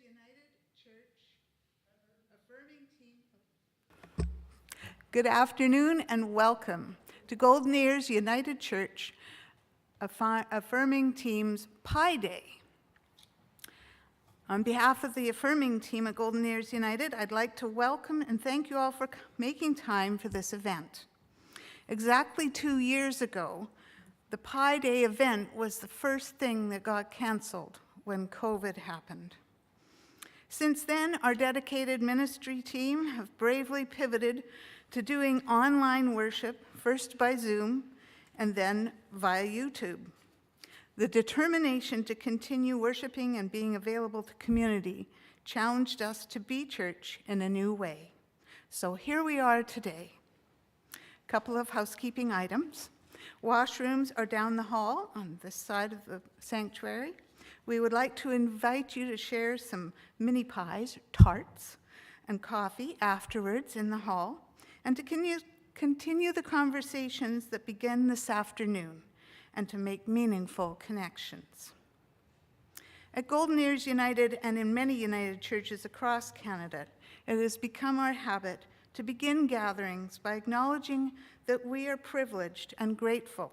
United Church Affirming Team. Good afternoon and welcome to Golden Ears United Church Affirming Team's Pi Day. On behalf of the Affirming Team at Golden Ears United, I'd like to welcome and thank you all for making time for this event. Exactly 2 years ago, the Pi Day event was the first thing that got canceled when COVID happened. Since then, our dedicated ministry team have bravely pivoted to doing online worship, first by Zoom and then via YouTube. The determination to continue worshiping and being available to community challenged us to be church in a new way. So here we are today. A couple of housekeeping items. Washrooms are down the hall on this side of the sanctuary. We would like to invite you to share some mini pies, tarts, and coffee afterwards in the hall, and to continue the conversations that begin this afternoon, and to make meaningful connections. At Golden Ears United and in many United churches across Canada, it has become our habit to begin gatherings by acknowledging that we are privileged and grateful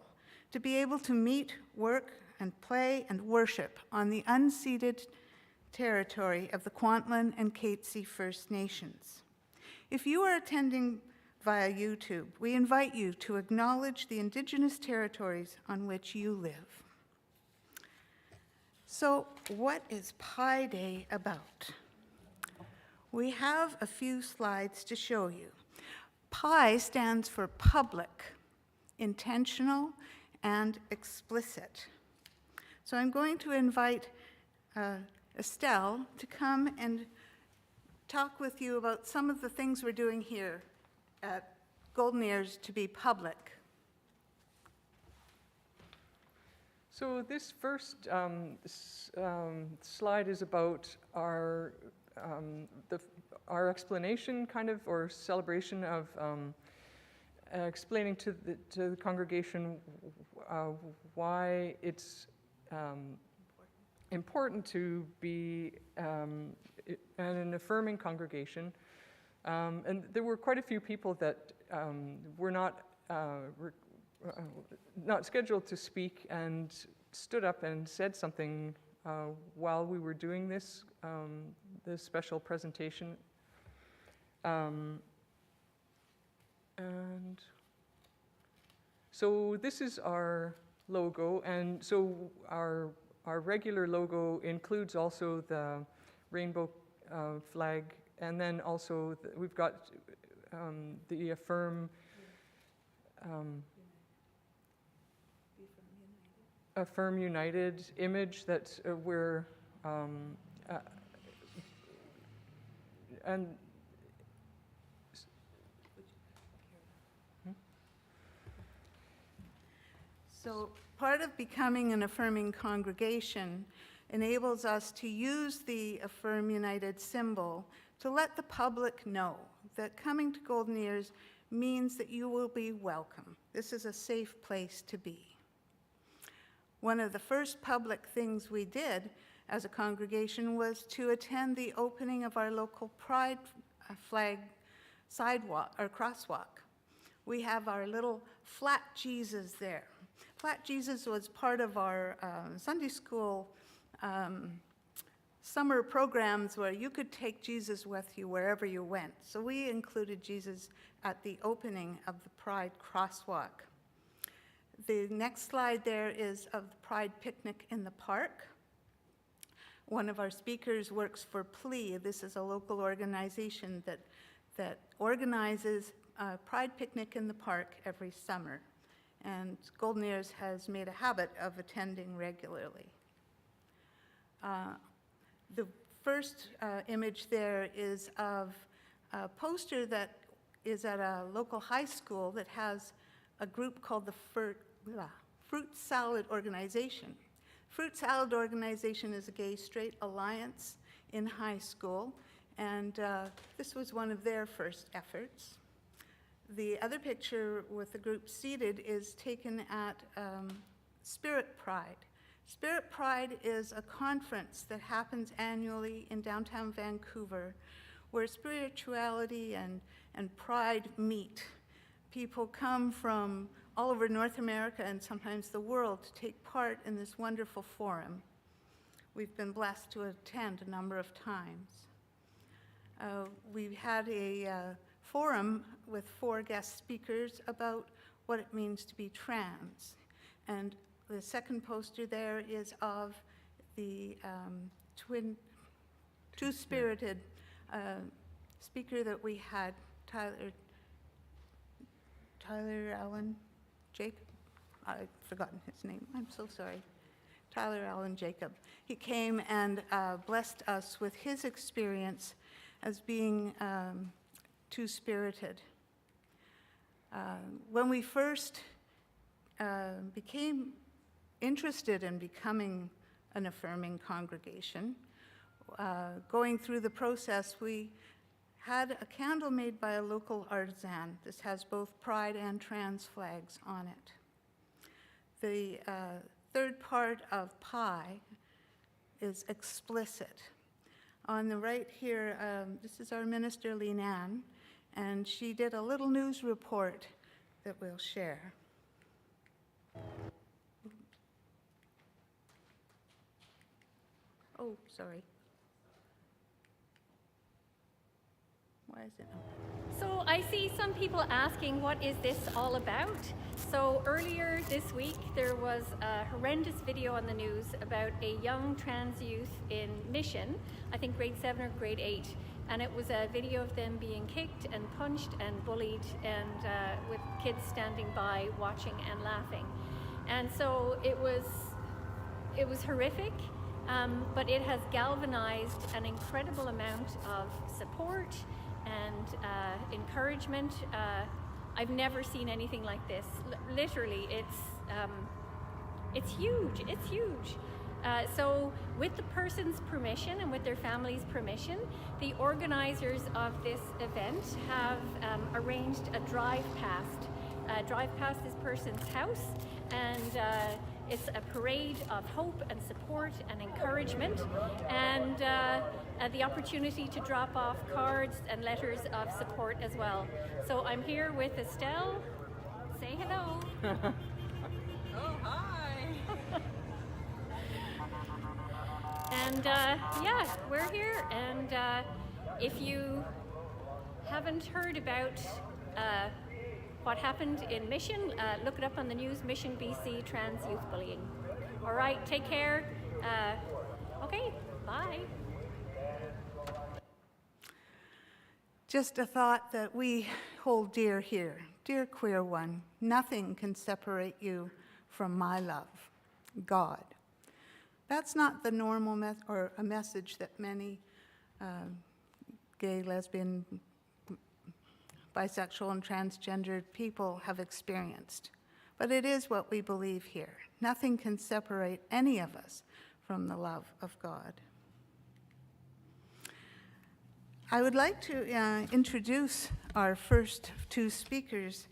to be able to meet, work, and play and worship on the unceded territory of the Kwantlen and Katzie First Nations. If you are attending via YouTube, we invite you to acknowledge the Indigenous territories on which you live. So, what is Pi Day about? We have a few slides to show you. Pi stands for public, intentional, and explicit. So I'm going to invite Estelle to come and talk with you about some of the things we're doing here at Golden Ears to be public. So this first slide is about our explanation, kind of, or celebration of explaining to the congregation why it's important to be an affirming congregation. And there were quite a few people that were not scheduled to speak and stood up and said something while we were doing this special presentation. And so this is our logo, and so our regular logo includes also the rainbow flag, and then also we've got the Affirm United image that we're and So part of becoming an affirming congregation enables us to use the Affirm United symbol to let the public know that coming to Golden Ears means that you will be welcome. This is a safe place to be. One of the first public things we did as a congregation was to attend the opening of our local Pride flag sidewalk or crosswalk. We have our little flat Jesus there. Flat Jesus was part of our Sunday school summer programs where you could take Jesus with you wherever you went. So we included Jesus at the opening of the Pride crosswalk. The next slide there is of the Pride picnic in the park. One of our speakers works for PLEA. This is a local organization that organizes a Pride picnic in the park every summer. And Golden Ears has made a habit of attending regularly. The first image there is of a poster that is at a local high school that has a group called the Fruit Salad Organization. Fruit Salad Organization is a gay-straight alliance in high school, and this was one of their first efforts. The other picture with the group seated is taken at Spirit Pride. Spirit Pride is a conference that happens annually in downtown Vancouver where spirituality and pride meet. People come from all over North America and sometimes the world to take part in this wonderful forum. We've been blessed to attend a number of times. We had a forum with 4 guest speakers about what it means to be trans. And the second poster there is of the two-spirited speaker that we had, Tyler Allen Jacob. I've forgotten his name. I'm so sorry. Tyler Allen Jacob. He came and blessed us with his experience as being two-spirited. When we first became interested in becoming an affirming congregation, going through the process, we had a candle made by a local artisan. This has both pride and trans flags on it. The third part of pie is explicit. On the right here, this is our minister, Leanne, and she did a little news report that we'll share. Oh, sorry. Why is it not? So I see some people asking, what is this all about? So earlier this week, there was a horrendous video on the news about a young trans youth in Mission, I think grade 7 or grade 8. And it was a video of them being kicked and punched and bullied, and with kids standing by watching and laughing. And so it was horrific, but it has galvanized an incredible amount of support and encouragement. I've never seen anything like this. Literally, it's huge. It's huge. So with the person's permission and with their family's permission, the organizers of this event have arranged a drive past this person's house, and it's a parade of hope and support and encouragement, and the opportunity to drop off cards and letters of support as well. So I'm here with Estelle. Say hello. Oh, hi. And yeah, we're here. And if you haven't heard about what happened in Mission, look it up on the news, Mission BC Trans Youth Bullying. All right, take care. Okay, bye. Just a thought that we hold dear here. Dear queer one, nothing can separate you from my love, God. That's not the normal or a message that many gay, lesbian, bisexual, and transgendered people have experienced. But it is what we believe here. Nothing can separate any of us from the love of God. I would like to introduce our first 2 speakers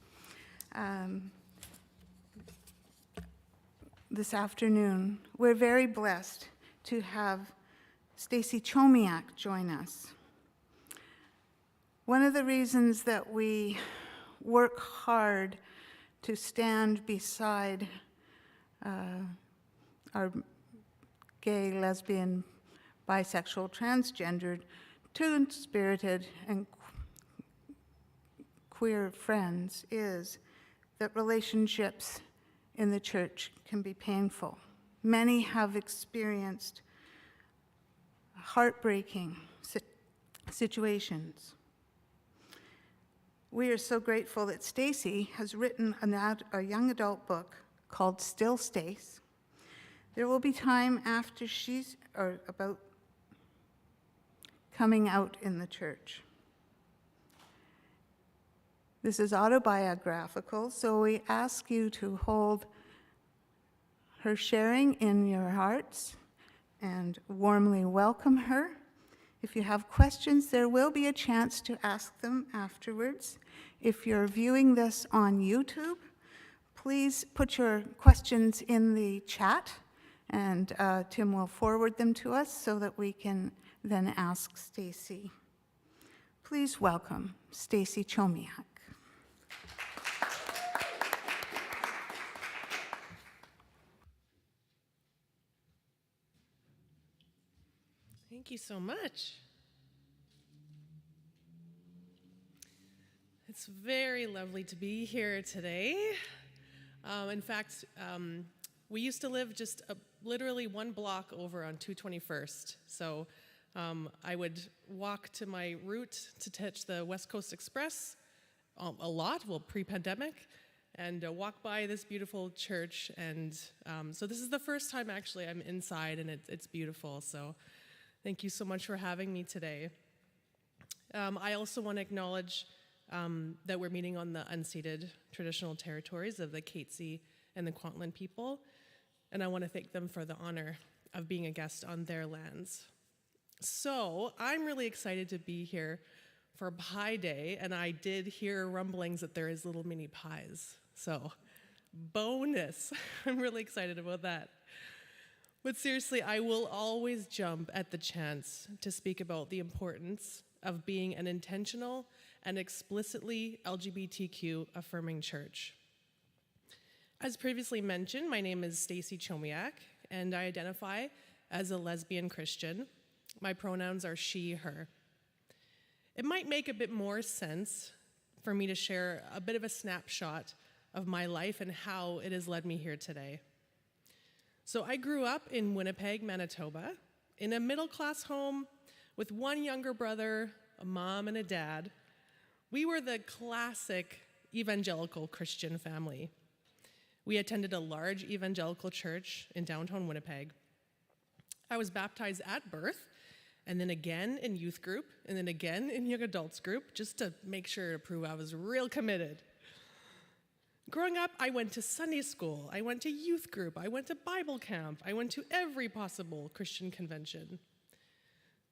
this afternoon. We're very blessed to have Stacy Chomiak join us. One of the reasons that we work hard to stand beside our gay, lesbian, bisexual, transgendered, two-spirited, and queer friends is that relationships in the church can be painful. Many have experienced heartbreaking situations. We are so grateful that Stacy has written a young adult book called Still Stace. There will be time after about coming out in the church. This is autobiographical, so we ask you to hold her sharing in your hearts and warmly welcome her. If you have questions, there will be a chance to ask them afterwards. If you're viewing this on YouTube, please put your questions in the chat, And Tim will forward them to us so that we can then ask Stacy. Please welcome Stacy Chomiak. Thank you so much. It's very lovely to be here today. In fact, we used to live just literally one block over on 221st. So I would walk to my route to catch the West Coast Express a lot, well, pre-pandemic, and walk by this beautiful church. And so this is the first time actually I'm inside, and it's beautiful. So thank you so much for having me today. I also want to acknowledge that we're meeting on the unceded traditional territories of the Katzie and the Kwantlen people, and I want to thank them for the honor of being a guest on their lands. So I'm really excited to be here for Pie Day, and I did hear rumblings that there is little mini pies. So bonus. I'm really excited about that. But seriously, I will always jump at the chance to speak about the importance of being an intentional and explicitly LGBTQ affirming church. As previously mentioned, my name is Stacy Chomiak, and I identify as a lesbian Christian. My pronouns are she, her. It might make a bit more sense for me to share a bit of a snapshot of my life and how it has led me here today. So I grew up in Winnipeg, Manitoba, in a middle-class home with one younger brother, a mom, and a dad. We were the classic evangelical Christian family. We attended a large evangelical church in downtown Winnipeg. I was baptized at birth, and then again in youth group, and then again in young adults group, just to make sure to prove I was real committed. Growing up, I went to Sunday school, I went to youth group, I went to Bible camp, I went to every possible Christian convention.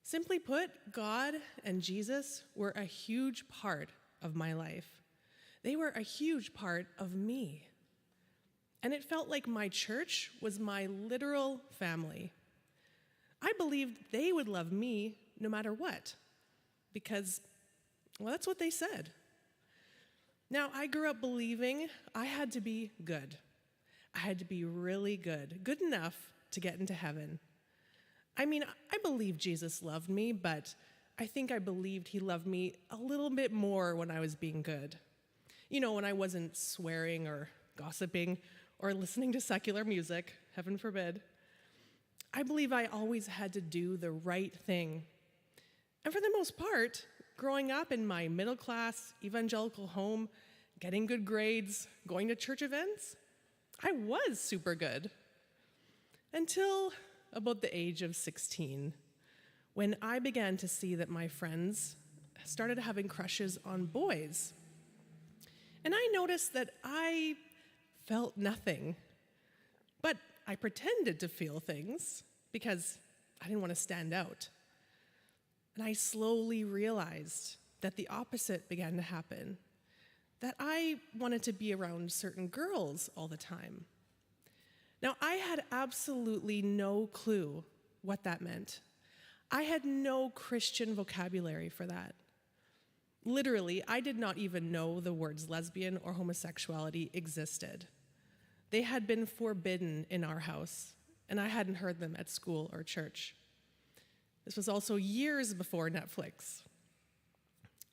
Simply put, God and Jesus were a huge part of my life. They were a huge part of me. And it felt like my church was my literal family. I believed they would love me no matter what, because, well, that's what they said. Now, I grew up believing I had to be good. I had to be really good, good enough to get into heaven. I mean, I believed Jesus loved me, but I think I believed he loved me a little bit more when I was being good. You know, when I wasn't swearing or gossiping or listening to secular music, heaven forbid. I believe I always had to do the right thing. And for the most part, growing up in my middle-class evangelical home, getting good grades, going to church events, I was super good. Until about the age of 16, when I began to see that my friends started having crushes on boys. And I noticed that I felt nothing, but I pretended to feel things because I didn't want to stand out. And I slowly realized that the opposite began to happen, that I wanted to be around certain girls all the time. Now, I had absolutely no clue what that meant. I had no Christian vocabulary for that. Literally, I did not even know the words lesbian or homosexuality existed. They had been forbidden in our house, and I hadn't heard them at school or church. This was also years before Netflix.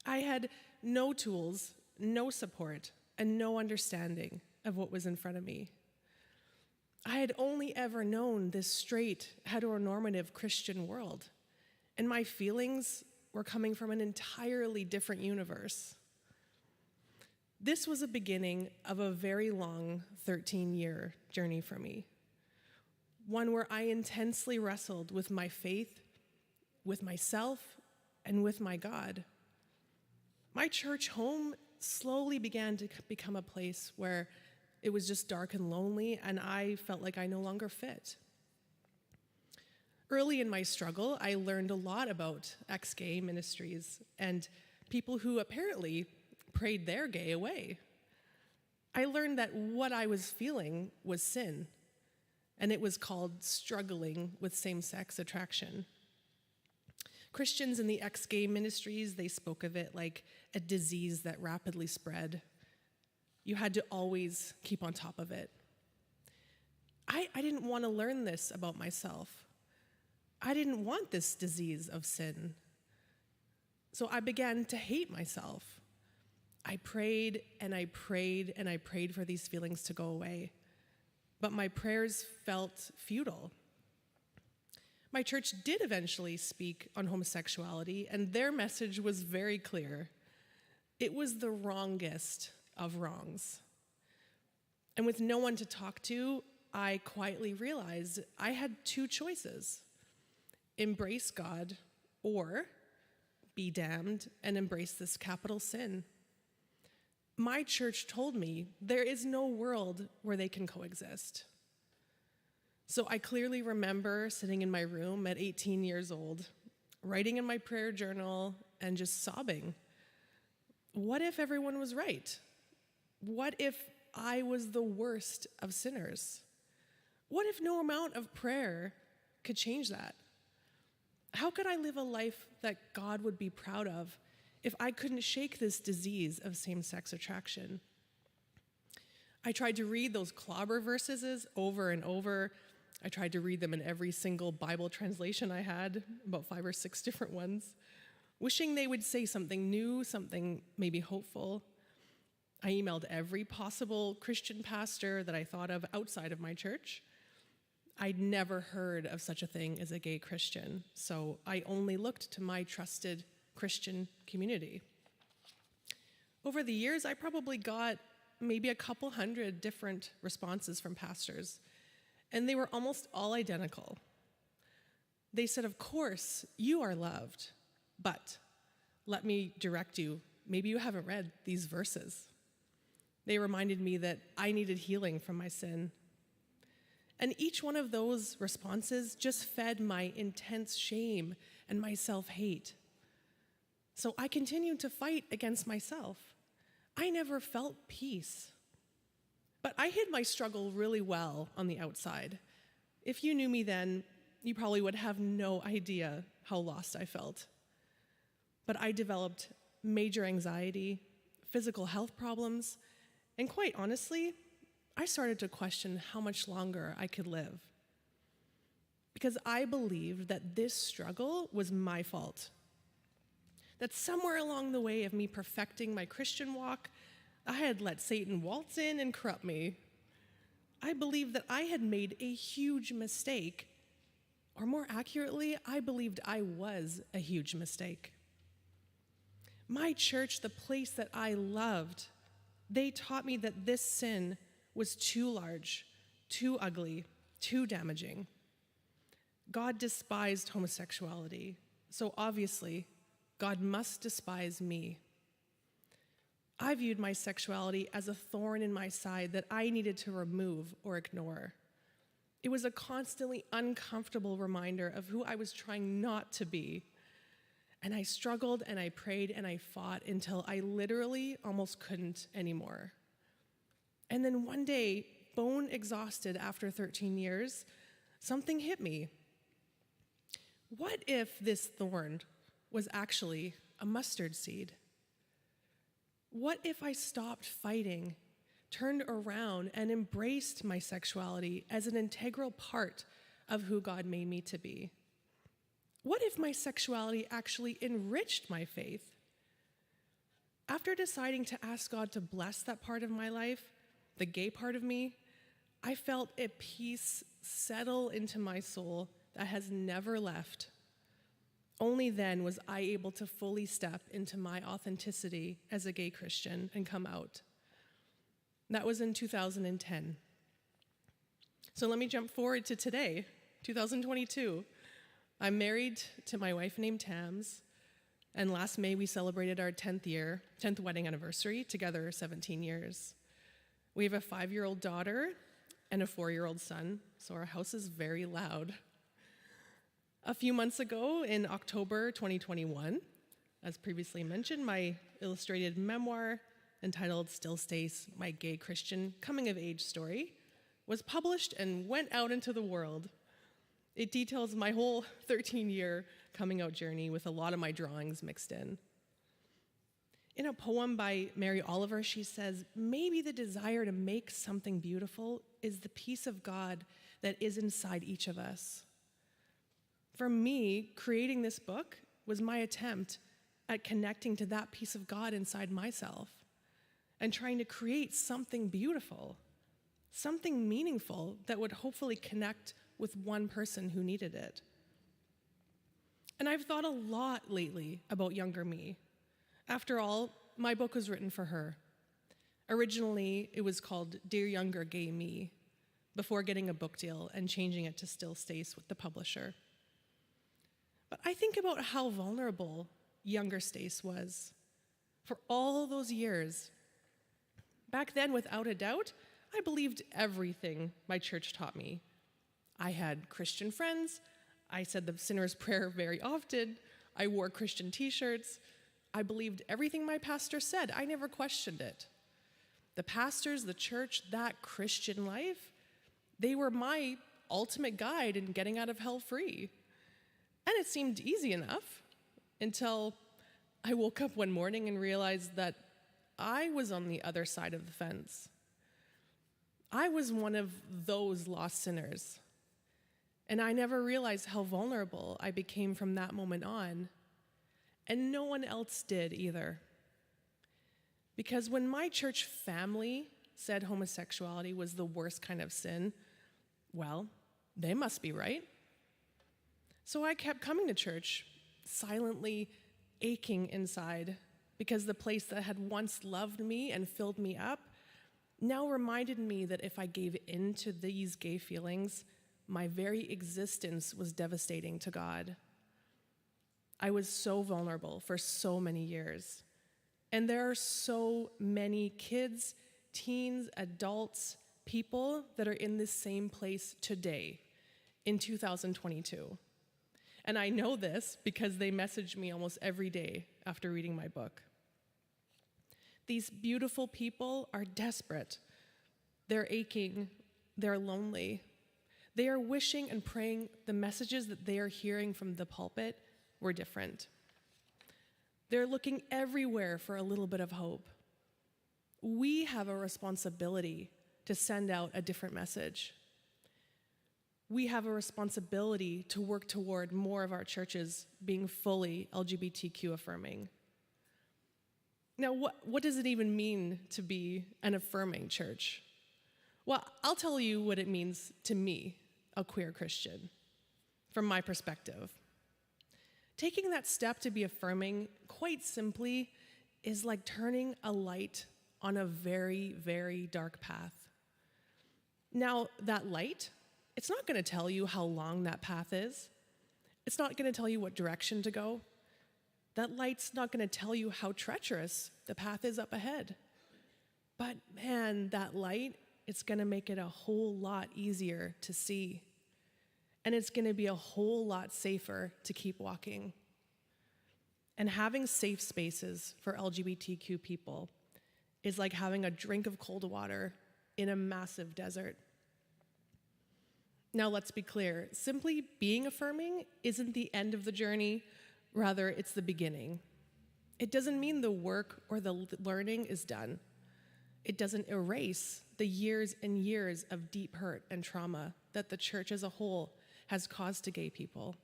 I had no tools, no support, and no understanding of what was in front of me. I had only ever known this straight, heteronormative Christian world, and my feelings were coming from an entirely different universe. This was a beginning of a very long 13-year journey for me, one where I intensely wrestled with my faith, with myself, and with my God. My church home slowly began to become a place where it was just dark and lonely, and I felt like I no longer fit. Early in my struggle, I learned a lot about ex-gay ministries and people who apparently prayed their gay away. I learned that what I was feeling was sin, and it was called Struggling with Same-Sex Attraction. Christians in the ex-gay ministries, they spoke of it like a disease that rapidly spread. You had to always keep on top of it. I didn't want to learn this about myself. I didn't want this disease of sin. So I began to hate myself. I prayed and I prayed and I prayed for these feelings to go away. But my prayers felt futile. My church did eventually speak on homosexuality, and their message was very clear. It was the wrongest of wrongs. And with no one to talk to, I quietly realized I had two choices: embrace God or be damned and embrace this capital sin. My church told me there is no world where they can coexist. So I clearly remember sitting in my room at 18 years old, writing in my prayer journal and just sobbing. What if everyone was right? What if I was the worst of sinners? What if no amount of prayer could change that? How could I live a life that God would be proud of if I couldn't shake this disease of same-sex attraction? I tried to read those clobber verses over and over. I tried to read them in every single Bible translation I had, about 5 or 6 different ones, wishing they would say something new, something maybe hopeful. I emailed every possible Christian pastor that I thought of outside of my church. I'd never heard of such a thing as a gay Christian, so I only looked to my trusted Christian community. Over the years, I probably got maybe a couple hundred different responses from pastors, and they were almost all identical. They said, "Of course, you are loved, but let me direct you. Maybe you haven't read these verses." They reminded me that I needed healing from my sin. And each one of those responses just fed my intense shame and my self-hate. So I continued to fight against myself. I never felt peace. But I hid my struggle really well on the outside. If you knew me then, you probably would have no idea how lost I felt. But I developed major anxiety, physical health problems, and quite honestly, I started to question how much longer I could live. Because I believed that this struggle was my fault. That somewhere along the way of me perfecting my Christian walk, I had let Satan waltz in and corrupt me. I believed that I had made a huge mistake, or more accurately, I believed I was a huge mistake. My church, the place that I loved, they taught me that this sin was too large, too ugly, too damaging. God despised homosexuality, so obviously, God must despise me. I viewed my sexuality as a thorn in my side that I needed to remove or ignore. It was a constantly uncomfortable reminder of who I was trying not to be. And I struggled and I prayed and I fought until I literally almost couldn't anymore. And then one day, bone exhausted after 13 years, something hit me. What if this thorn was actually a mustard seed? What if I stopped fighting, turned around, and embraced my sexuality as an integral part of who God made me to be? What if my sexuality actually enriched my faith? After deciding to ask God to bless that part of my life, the gay part of me, I felt a peace settle into my soul that has never left. Only then was I able to fully step into my authenticity as a gay Christian and come out. That was in 2010. So let me jump forward to today, 2022. I'm married to my wife named Tams, and last May we celebrated our 10th wedding anniversary, together 17 years. We have a 5-year-old daughter and a 4-year-old son, so our house is very loud. A few months ago, in October 2021, as previously mentioned, my illustrated memoir entitled Still Stays, My Gay Christian Coming of Age Story was published and went out into the world. It details my whole 13-year coming out journey with a lot of my drawings mixed in. In a poem by Mary Oliver, she says, "Maybe the desire to make something beautiful is the peace of God that is inside each of us." For me, creating this book was my attempt at connecting to that peace of God inside myself and trying to create something beautiful, something meaningful that would hopefully connect with one person who needed it. And I've thought a lot lately about younger me. After all, my book was written for her. Originally, it was called Dear Younger Gay Me, before getting a book deal and changing it to Still Stace with the publisher. But I think about how vulnerable younger Stace was for all those years. Back then, without a doubt, I believed everything my church taught me. I had Christian friends. I said the sinner's prayer very often. I wore Christian t-shirts. I believed everything my pastor said. I never questioned it. The pastors, the church, that Christian life, they were my ultimate guide in getting out of hell free. And it seemed easy enough until I woke up one morning and realized that I was on the other side of the fence. I was one of those lost sinners. And I never realized how vulnerable I became from that moment on. And no one else did either. Because when my church family said homosexuality was the worst kind of sin, well, they must be right. So I kept coming to church, silently aching inside, because the place that had once loved me and filled me up now reminded me that if I gave in to these gay feelings, my very existence was devastating to God. I was so vulnerable for so many years. And there are so many kids, teens, adults, people that are in this same place today in 2022. And I know this because they message me almost every day after reading my book. These beautiful people are desperate. They're aching. They're lonely. They are wishing and praying the messages that they are hearing from the pulpit were different. They're looking everywhere for a little bit of hope. We have a responsibility to send out a different message. We have a responsibility to work toward more of our churches being fully LGBTQ affirming. Now, what does it even mean to be an affirming church? Well, I'll tell you what it means to me, a queer Christian, from my perspective. Taking that step to be affirming, quite simply, is like turning a light on a very, very dark path. Now, that light, it's not going to tell you how long that path is. It's not going to tell you what direction to go. That light's not going to tell you how treacherous the path is up ahead. But man, that light, it's going to make it a whole lot easier to see. And it's going to be a whole lot safer to keep walking. And having safe spaces for LGBTQ people is like having a drink of cold water in a massive desert. Now, let's be clear. Simply being affirming isn't the end of the journey. Rather, it's the beginning. It doesn't mean the work or the learning is done. It doesn't erase the years and years of deep hurt and trauma that the church as a whole has caused to gay people.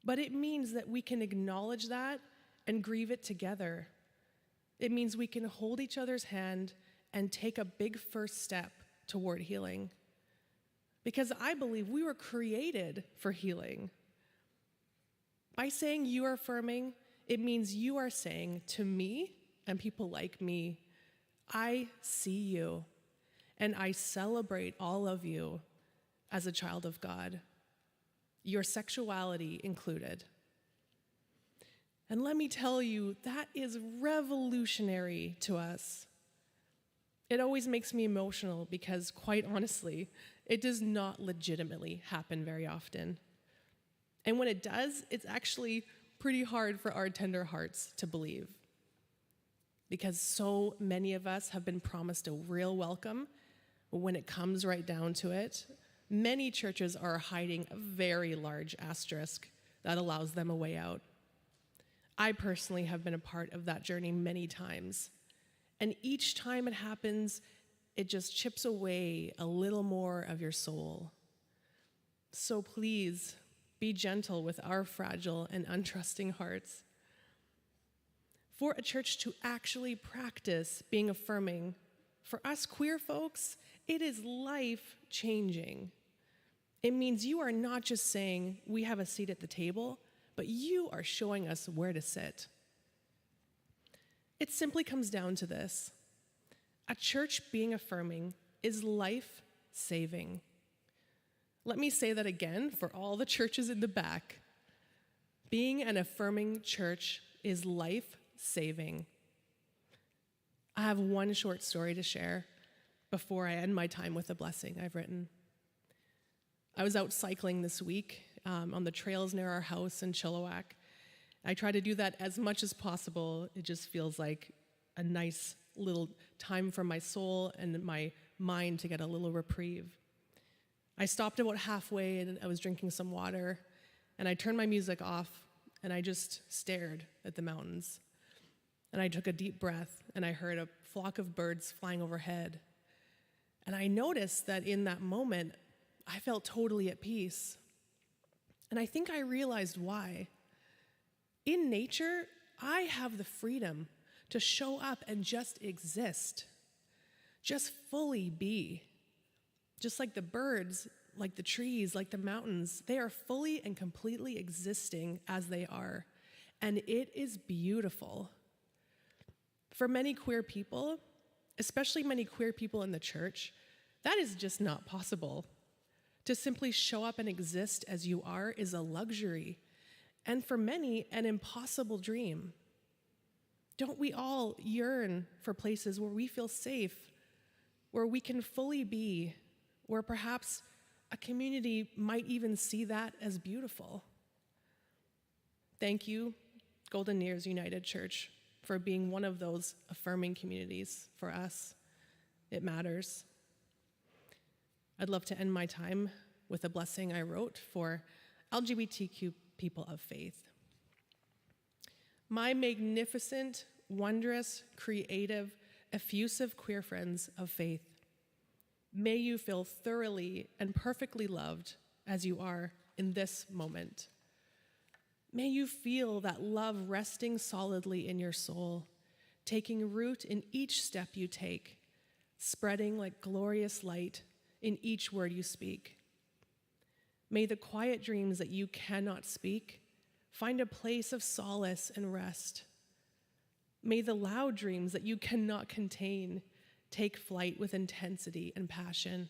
But it means that we can acknowledge that and grieve it together. It means we can hold each other's hand and take a big first step toward healing. Because I believe we were created for healing. By saying you are affirming, it means you are saying to me and people like me, I see you, and I celebrate all of you as a child of God, your sexuality included. And let me tell you, that is revolutionary to us. It always makes me emotional because, quite honestly, it does not legitimately happen very often. And when it does, it's actually pretty hard for our tender hearts to believe. Because so many of us have been promised a real welcome But when it comes right down to it, many churches are hiding a very large asterisk that allows them a way out. I personally have been a part of that journey many times. And each time it happens, it just chips away a little more of your soul. So please, be gentle with our fragile and untrusting hearts. For a church to actually practice being affirming, for us queer folks, it is life-changing. It means you are not just saying, we have a seat at the table, but you are showing us where to sit. It simply comes down to this. A church being affirming is life-saving. Let me say that again for all the churches in the back. Being an affirming church is life-saving. I have one short story to share before I end my time with a blessing I've written. I was out cycling this week on the trails near our house in Chilliwack. I try to do that as much as possible. It just feels like a nice little time for my soul and my mind to get a little reprieve. I stopped about halfway and I was drinking some water, and I turned my music off and I just stared at the mountains. And I took a deep breath and I heard a flock of birds flying overhead. And I noticed that in that moment, I felt totally at peace. And I think I realized why. In nature, I have the freedom to show up and just exist, just fully be. Just like the birds, like the trees, like the mountains, they are fully and completely existing as they are. And it is beautiful. For many queer people, especially many queer people in the church, that is just not possible. To simply show up and exist as you are is a luxury, and for many, an impossible dream. Don't we all yearn for places where we feel safe, where we can fully be, where perhaps a community might even see that as beautiful? Thank you, Golden Ears United Church, for being one of those affirming communities for us. It matters. I'd love to end my time with a blessing I wrote for LGBTQ people of faith. My magnificent, wondrous, creative, effusive queer friends of faith, may you feel thoroughly and perfectly loved as you are in this moment. May you feel that love resting solidly in your soul, taking root in each step you take, spreading like glorious light in each word you speak. May the quiet dreams that you cannot speak find a place of solace and rest. May the loud dreams that you cannot contain take flight with intensity and passion.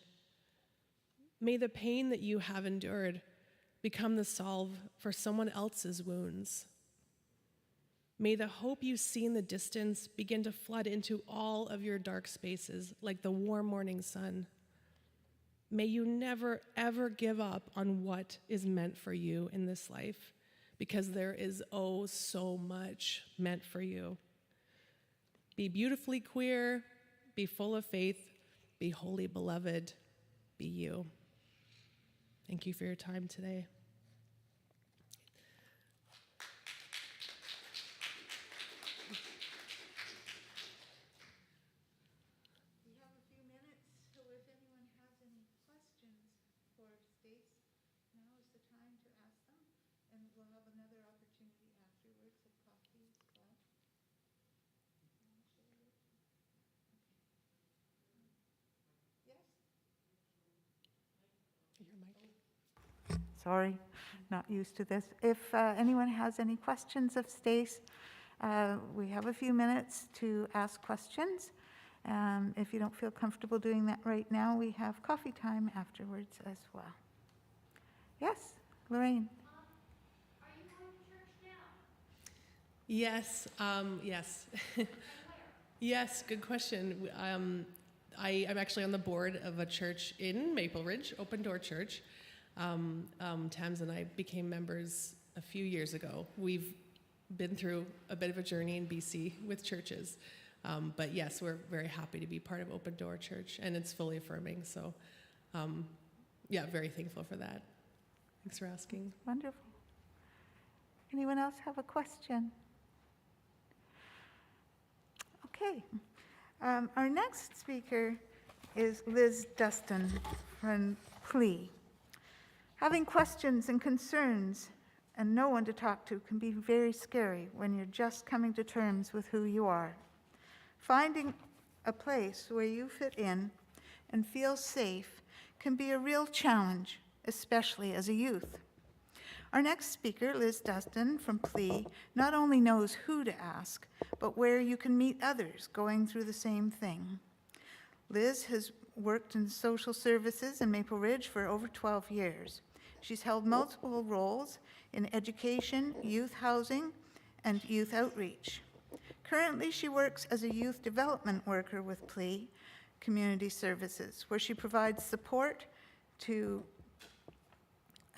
May the pain that you have endured become the salve for someone else's wounds. May the hope you see in the distance begin to flood into all of your dark spaces like the warm morning sun. May you never, ever give up on what is meant for you in this life, because there is oh so much meant for you. Be beautifully queer, be full of faith, be wholly beloved, be you. Thank you for your time today. We have a few minutes, so if anyone has any questions for Stace, now is the time to ask them, and we'll have another opportunity afterwards of coffee as well. Yes? Your mic. Sorry, not used to this. If anyone has any questions of Stace, we have a few minutes to ask questions. If you don't feel comfortable doing that right now, we have coffee time afterwards as well. Yes, Lorraine? Are you going to church now? Yes, yes. Yes, good question. I'm actually on the board of a church in Maple Ridge, Open Door Church. Tams and I became members a few years ago. We've been through a bit of a journey in BC with churches. But yes, we're very happy to be part of Open Door Church, and it's fully affirming. So, yeah, very thankful for that. Thanks for asking. Wonderful. Anyone else have a question? Okay. Our next speaker is Liz Dustin from Plea. Having questions and concerns and no one to talk to can be very scary when you're just coming to terms with who you are. Finding a place where you fit in and feel safe can be a real challenge, especially as a youth. Our next speaker, Liz Dustin from Plea, not only knows who to ask, but where you can meet others going through the same thing. Liz has worked in social services in Maple Ridge for over 12 years. She's held multiple roles in education, youth housing, and youth outreach. Currently, she works as a youth development worker with Plea Community Services, where she provides support to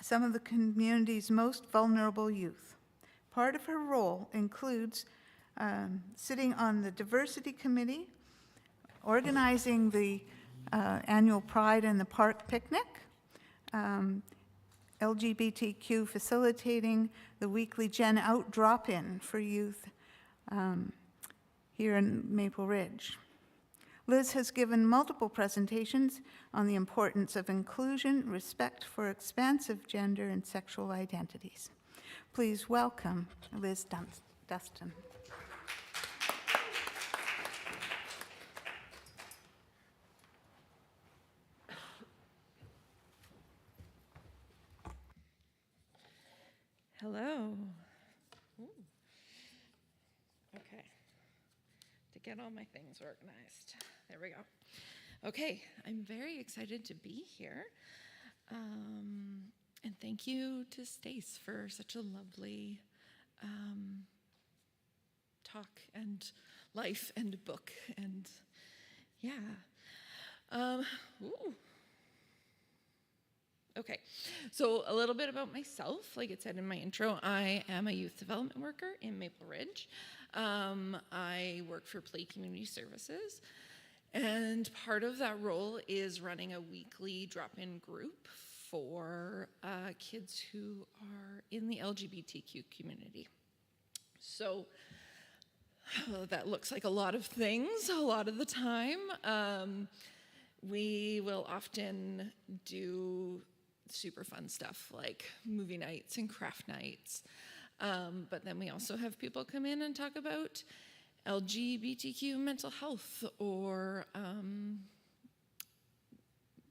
some of the community's most vulnerable youth. Part of her role includes sitting on the diversity committee, organizing the annual Pride in the Park picnic, LGBTQ facilitating the weekly Gen Out drop-in for youth here in Maple Ridge. Liz has given multiple presentations on the importance of inclusion, respect for expansive gender and sexual identities. Please welcome Liz Dustin. Hello. Ooh. Okay. To get all my things organized. There we go. Okay, I'm very excited to be here. And thank you to Stace for such a lovely talk and life and book. And yeah. Ooh. Okay, so a little bit about myself. Like it said in my intro, I am a youth development worker in Maple Ridge. I work for Play Community Services, and part of that role is running a weekly drop-in group for kids who are in the LGBTQ community. So that looks like a lot of things a lot of the time. We will often do super fun stuff like movie nights and craft nights. But then we also have people come in and talk about LGBTQ mental health or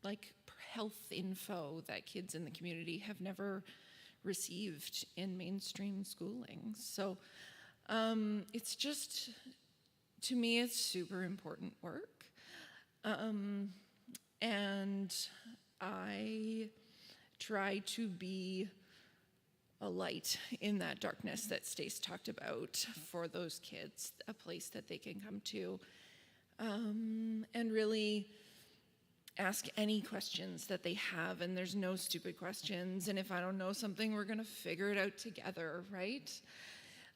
like health info that kids in the community have never received in mainstream schooling. So it's just, to me, it's super important work. And I try to be a light in that darkness that Stace talked about for those kids, a place that they can come to, and really ask any questions that they have, and there's no stupid questions, and if I don't know something, we're gonna figure it out together, right?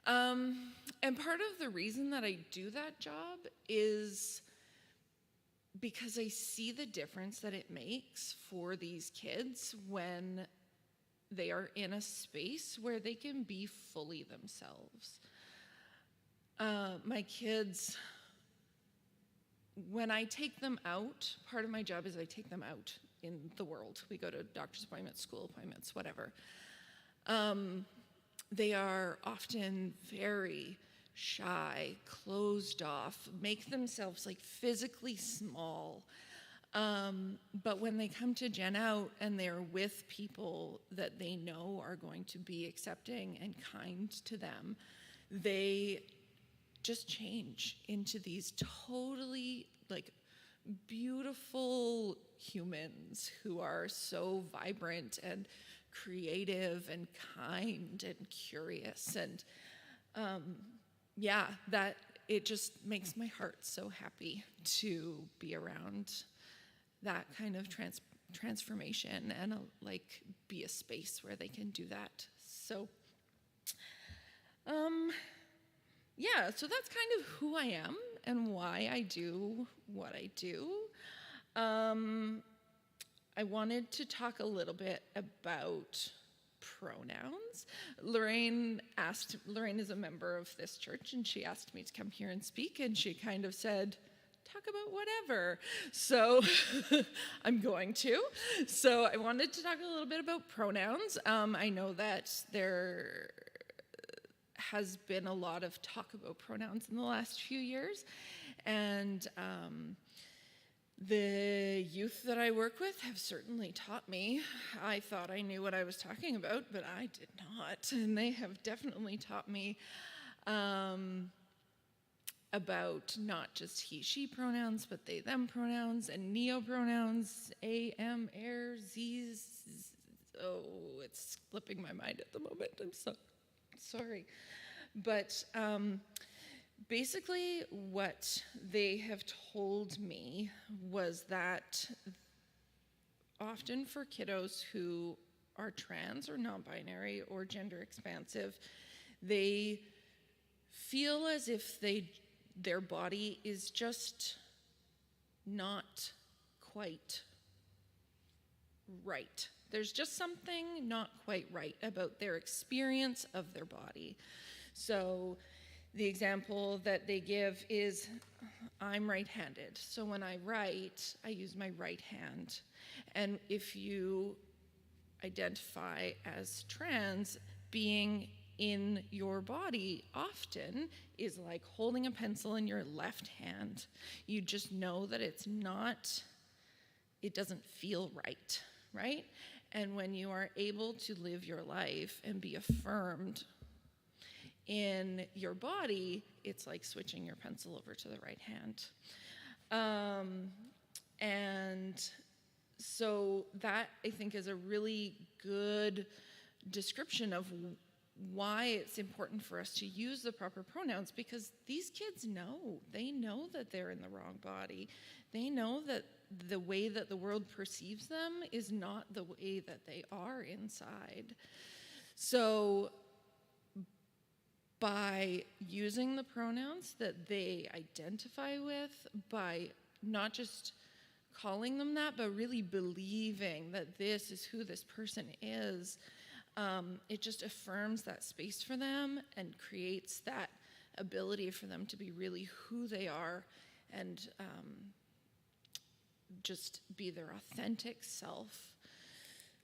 And part of the reason that I do that job is because I see the difference that it makes for these kids when they are in a space where they can be fully themselves. My kids, when I take them out, part of my job is I take them out in the world. We go to doctor's appointments, school appointments, whatever. They are often very shy, closed off, make themselves like physically small. But when they come to Gen Out and they're with people that they know are going to be accepting and kind to them, they just change into these totally like beautiful humans who are so vibrant and creative and kind and curious. And yeah, that it just makes my heart so happy to be around that kind of transformation and like be a space where they can do that. So yeah, so that's kind of who I am. and why I do what I do. I wanted to talk a little bit about pronouns. Lorraine is a member of this church, and she asked me to come here and speak, and she kind of said, talk about whatever. So I'm going to. So I wanted to talk a little bit about pronouns. I know that there has been a lot of talk about pronouns in the last few years, and the youth that I work with have certainly taught me. I thought I knew what I was talking about, but I did not. And they have definitely taught me about not just he, she pronouns, but they, them pronouns, and neo-pronouns, am, er, z's. Oh, it's slipping my mind at the moment. I'm so sorry. But basically, what they have told me was that often for kiddos who are trans or non-binary or gender expansive, they feel as if their body is just not quite right. There's just something not quite right about their experience of their body. So the example that they give is, I'm right-handed. So when I write, I use my right hand. And if you identify as trans, being in your body often is like holding a pencil in your left hand. You just know that it doesn't feel right, right? And when you are able to live your life and be affirmed in your body, it's like switching your pencil over to the right hand. And so that, I think, is a really good description of why it's important for us to use the proper pronouns, because these kids know. They know that they're in the wrong body. They know that the way that the world perceives them is not the way that they are inside. So by using the pronouns that they identify with, by not just calling them that, but really believing that this is who this person is, it just affirms that space for them and creates that ability for them to be really who they are and just be their authentic self.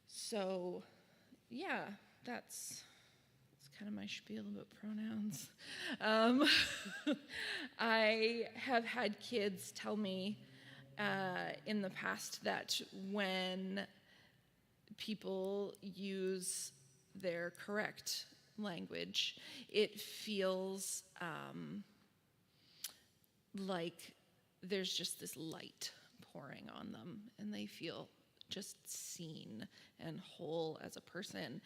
So, yeah, that's kind of my spiel about pronouns. I have had kids tell me in the past that when people use their correct language, it feels like there's just this light pouring on them, and they feel just seen and whole as a person.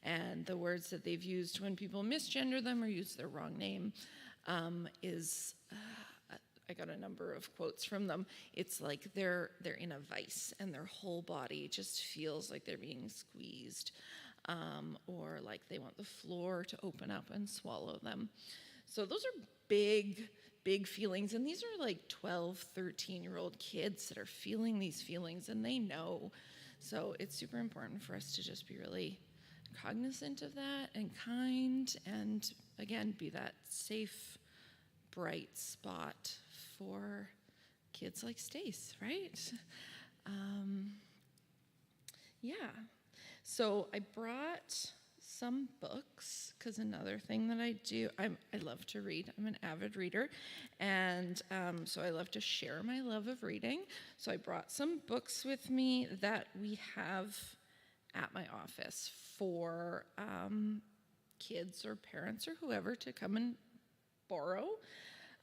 And the words that they've used when people misgender them or use their wrong name is, I got a number of quotes from them. It's like they're in a vice and their whole body just feels like they're being squeezed, or like they want the floor to open up and swallow them. So those are big, big feelings. And these are like 12, 13-year-old kids that are feeling these feelings, and they know. So it's super important for us to just be really cognizant of that and kind, and again, be that safe, bright spot for kids like Stace, right? Yeah. So I brought some books, because another thing that I do, I love to read. I'm an avid reader, and so I love to share my love of reading. So I brought some books with me that we have at my office for kids or parents or whoever to come and borrow.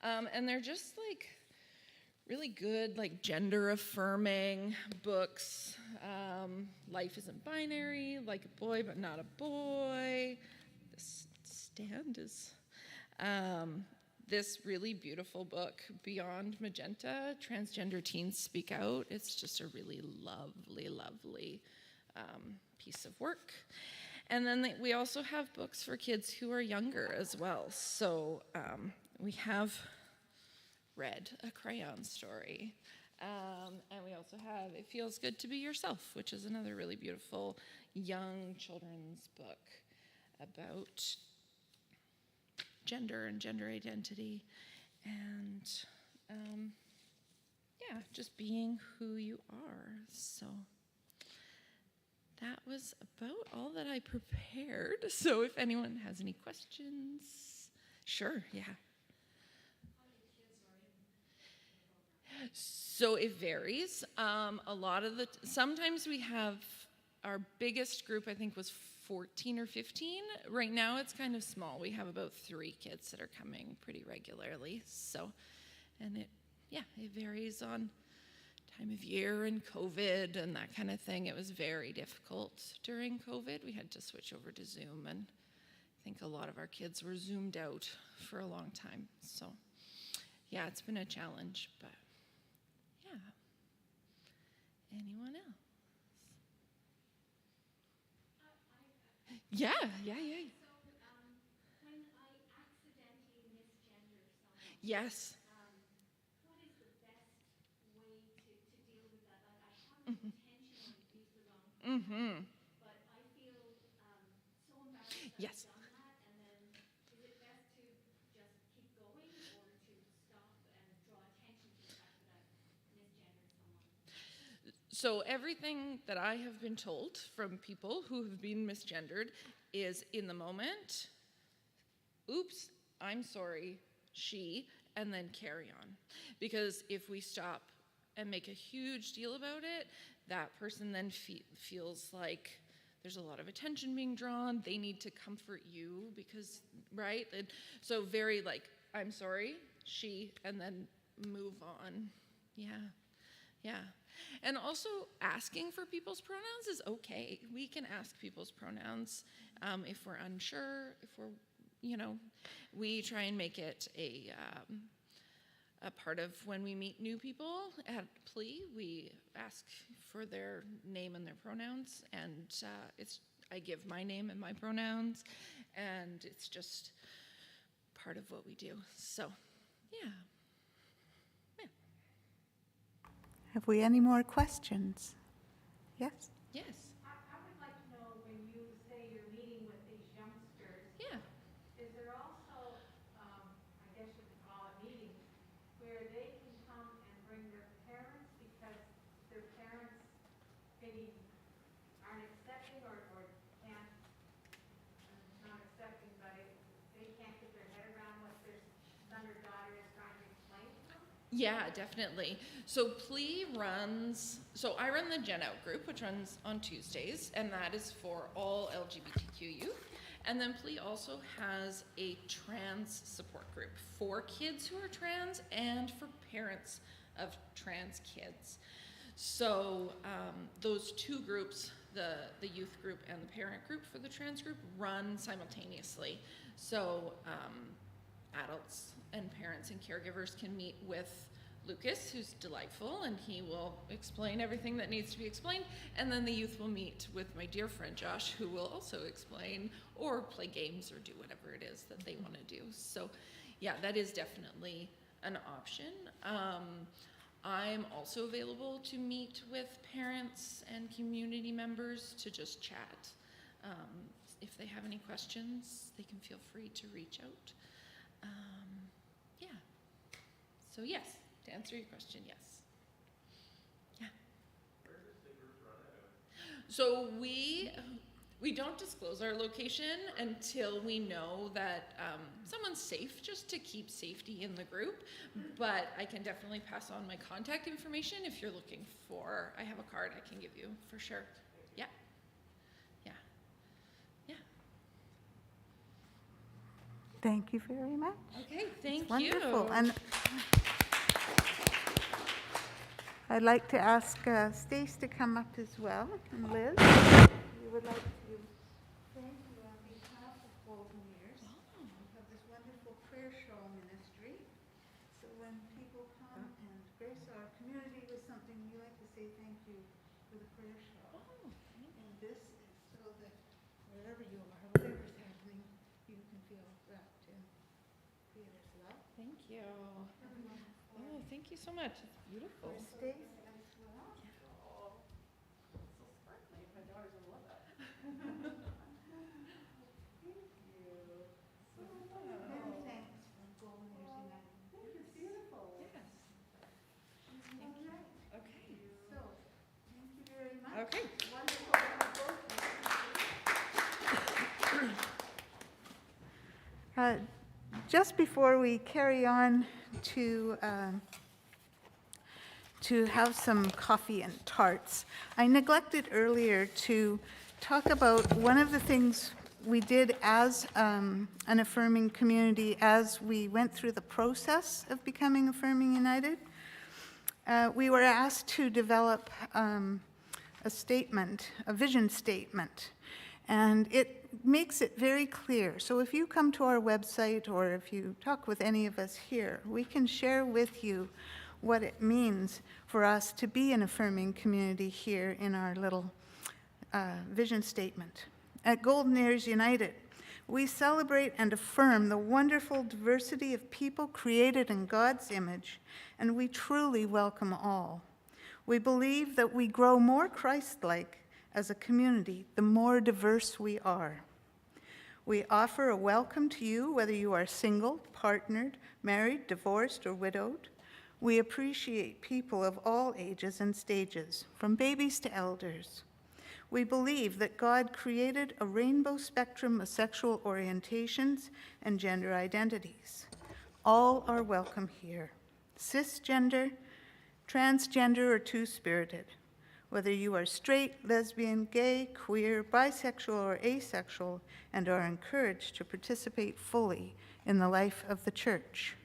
And they're just like really good, like gender affirming books. Life Isn't Binary, Like a Boy but Not a Boy. This stand is this really beautiful book, Beyond Magenta, Transgender Teens Speak Out. It's just a really lovely, lovely piece of work. And then we also have books for kids who are younger as well. So we have read a crayon story. And we also have It Feels Good to Be Yourself, which is another really beautiful young children's book about gender and gender identity and just being who you are. So that was about all that I prepared. So if anyone has any questions, sure, yeah. So it varies. A lot of sometimes we have our biggest group, I think, was 14 or 15. Right now it's kind of small. We have about 3 kids that are coming pretty regularly. So, and it varies on time of year and COVID and that kind of thing. It was very difficult during COVID. We had to switch over to Zoom, and I think a lot of our kids were Zoomed out for a long time. So, yeah, it's been a challenge, but yeah. Anyone else? Yeah. So, when I accidentally misgender someone, Yes. what is the best way to deal with that? Like, I haven't intentionally used the wrong pronoun, but I feel so embarrassed that Yes. I've done that. And then, is it best to just keep going or to stop and draw attention to the fact that I've misgendered someone? So everything that I have been told from people who have been misgendered is in the moment, oops, I'm sorry, she, and then carry on. Because if we stop and make a huge deal about it, that person then feels like there's a lot of attention being drawn. They need to comfort you because, right? And so very like, I'm sorry, she, and then move on. Yeah. And also asking for people's pronouns is okay. We can ask people's pronouns if we're unsure, if we're, we try and make it a part of when we meet new people at plea. We ask for their name and their pronouns, and I give my name and my pronouns, and it's just part of what we do. So, yeah. Have we any more questions? Yes? Yes. I would like to know, when you say you're meeting with these youngsters, Yeah. is there also, I guess you could call it meetings, where they can come and bring their parents because their parents maybe aren't accepting or can't, not accepting, but they can't get their head around what their son or daughter is trying to explain to them? Yeah, definitely. So Plea runs, so I run the Gen Out group, which runs on Tuesdays, and that is for all LGBTQ youth. And then Plea also has a trans support group for kids who are trans and for parents of trans kids. So those 2 groups, the youth group and the parent group for the trans group, run simultaneously. So adults and parents and caregivers can meet with Lucas, who's delightful, and he will explain everything that needs to be explained. And then the youth will meet with my dear friend Josh, who will also explain or play games or do whatever it is that they want to do. So yeah, that is definitely an option. I'm also available to meet with parents and community members to just chat. If they have any questions, they can feel free to reach out. Yeah. So yes, to answer your question, yes. Yeah. Where does the group run out? So we don't disclose our location until we know that someone's safe, just to keep safety in the group. But I can definitely pass on my contact information if you're looking for. I have a card I can give you for sure. Yeah. Thank you very much. Okay, thank you. Wonderful. And I'd like to ask Stace to come up as well, and Liz. We would like to thank you on behalf of Golden Years. We have this wonderful prayer show ministry. So when people come and grace our community with something, we like to say thank you for the prayer show. And this is so that wherever you are, whatever's happening, you can feel wrapped in Creator's love. Thank you. Everyone Thank you so much. It's beautiful. Okay. Just before we carry on to have some coffee and tarts, I neglected earlier to talk about one of the things we did as an affirming community as we went through the process of becoming Affirming United. We were asked to develop a statement, a vision statement, and it makes it very clear. So if you come to our website or if you talk with any of us here, we can share with you what it means for us to be an affirming community here in our little vision statement. At Golden Ears United, we celebrate and affirm the wonderful diversity of people created in God's image, and we truly welcome all. We believe that we grow more Christ-like as a community the more diverse we are. We offer a welcome to you whether you are single, partnered, married, divorced, or widowed. We appreciate people of all ages and stages, from babies to elders. We believe that God created a rainbow spectrum of sexual orientations and gender identities. All are welcome here. Cisgender, transgender, or two-spirited. Whether you are straight, lesbian, gay, queer, bisexual, or asexual, and are encouraged to participate fully in the life of the church.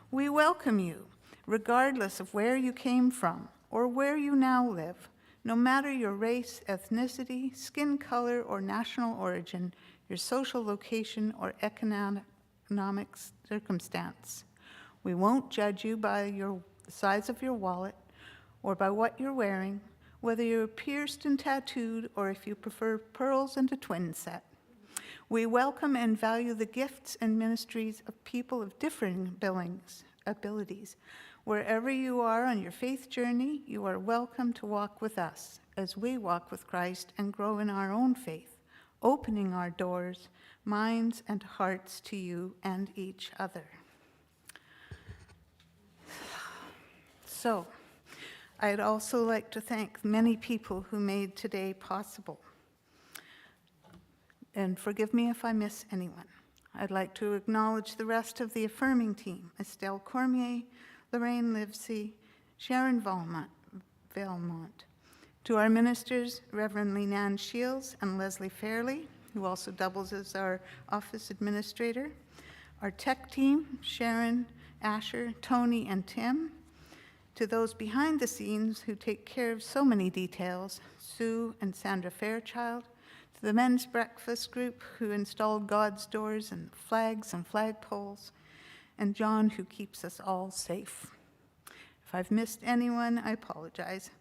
We welcome you, regardless of where you came from or where you now live, no matter your race, ethnicity, skin color, or national origin, your social location, or economic circumstance. We won't judge you by the size of your wallet or by what you're wearing, whether you're pierced and tattooed or if you prefer pearls and a twin set. We welcome and value the gifts and ministries of people of differing abilities. Wherever you are on your faith journey, you are welcome to walk with us as we walk with Christ and grow in our own faith, opening our doors, minds, and hearts to you and each other. So, I'd also like to thank many people who made today possible. And forgive me if I miss anyone. I'd like to acknowledge the rest of the affirming team, Estelle Cormier, Lorraine Livesey, Sharon Valmont. To our ministers, Reverend Leanne Shields and Leslie Fairley, who also doubles as our office administrator. Our tech team, Sharon, Asher, Tony, and Tim. To those behind the scenes who take care of so many details, Sue and Sandra Fairchild. To the men's breakfast group who installed God's doors and flags and flagpoles. And John, who keeps us all safe. If I've missed anyone, I apologize.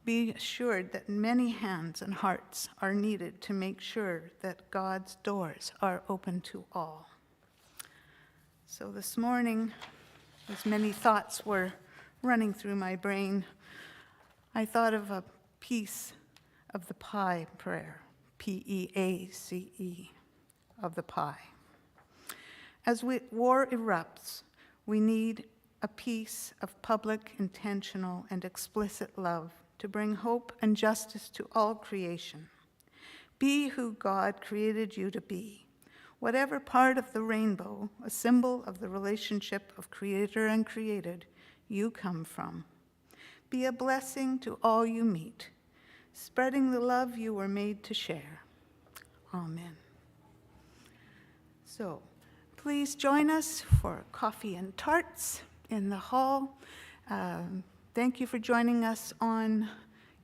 Be assured that many hands and hearts are needed to make sure that God's doors are open to all. So this morning, as many thoughts were running through my brain, I thought of a piece of the PIE prayer, P-E-A-C-E, of the PIE. As war erupts, we need a piece of public, intentional, and explicit love to bring hope and justice to all creation. Be who God created you to be. Whatever part of the rainbow, a symbol of the relationship of creator and created, you come from. Be a blessing to all you meet, spreading the love you were made to share. Amen. So, please join us for coffee and tarts in the hall. Thank you for joining us on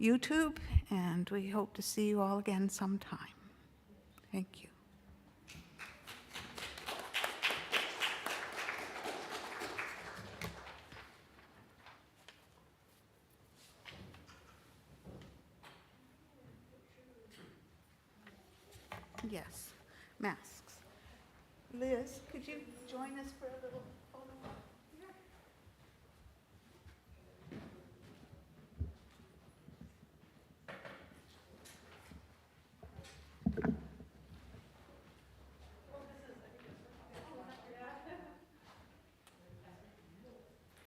YouTube, and we hope to see you all again sometime. Thank you. Yes, masks. Liz, could you join us for a little?